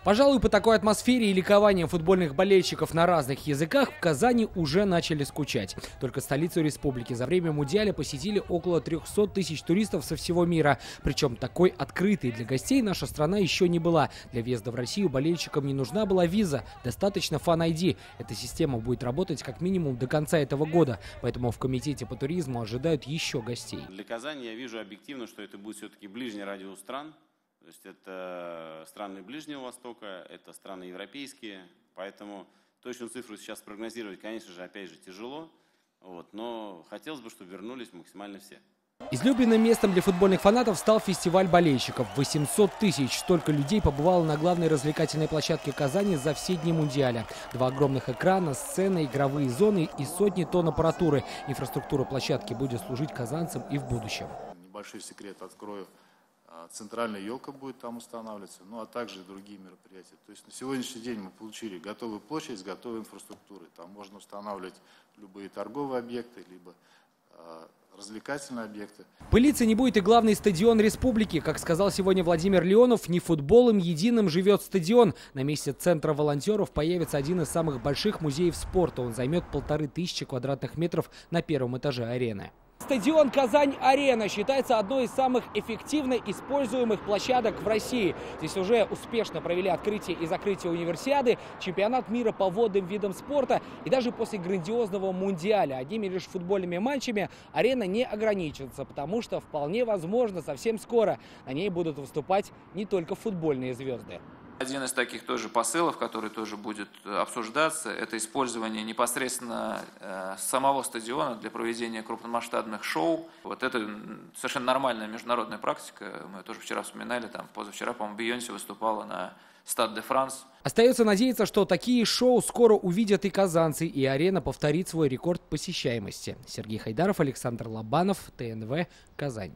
Пожалуй, по такой атмосфере и ликованию футбольных болельщиков на разных языках в Казани уже начали скучать. Только столицу республики за время Мундиаля посетили около 300 тысяч туристов со всего мира. Причем такой открытой для гостей наша страна еще не была. Для въезда в Россию болельщикам не нужна была виза, достаточно Fan-ID. Эта система будет работать как минимум до конца этого года. Поэтому в Комитете по туризму ожидают еще гостей. Для Казани я вижу объективно, что это будет все-таки ближний радиус стран. То есть это страны Ближнего Востока, это страны европейские, поэтому точную цифру сейчас прогнозировать, конечно же, опять же тяжело, но хотелось бы, чтобы вернулись максимально все. Излюбленным местом для футбольных фанатов стал фестиваль болельщиков. 800 тысяч. Столько людей побывало на главной развлекательной площадке Казани за все дни Мундиаля. 2 огромных экрана, сцены, игровые зоны и сотни тонн аппаратуры. Инфраструктура площадки будет служить казанцам и в будущем. Небольшой секрет открою. Центральная елка будет там устанавливаться, а также и другие мероприятия. То есть на сегодняшний день мы получили готовую площадь с готовой инфраструктурой. Там можно устанавливать любые торговые объекты, либо развлекательные объекты. Пылиться не будет и главный стадион республики. Как сказал сегодня Владимир Леонов, не футболом единым живет стадион. На месте центра волонтеров появится один из самых больших музеев спорта. Он займет 1500 квадратных метров на первом этаже арены. Стадион «Казань-Арена» считается одной из самых эффективно используемых площадок в России. Здесь уже успешно провели открытие и закрытие универсиады, чемпионат мира по водным видам спорта. И даже после грандиозного Мундиаля одними лишь футбольными матчами арена не ограничится, потому что вполне возможно совсем скоро на ней будут выступать не только футбольные звезды. Один из таких тоже посылов, который тоже будет обсуждаться, это использование непосредственно самого стадиона для проведения крупномасштабных шоу. Это совершенно нормальная международная практика. Мы тоже вчера вспоминали, позавчера, по-моему, Бейонсе выступала на Стад де Франс. Остается надеяться, что такие шоу скоро увидят и казанцы, и арена повторит свой рекорд посещаемости. Сергей Хайдаров, Александр Лобанов, ТНВ, Казань.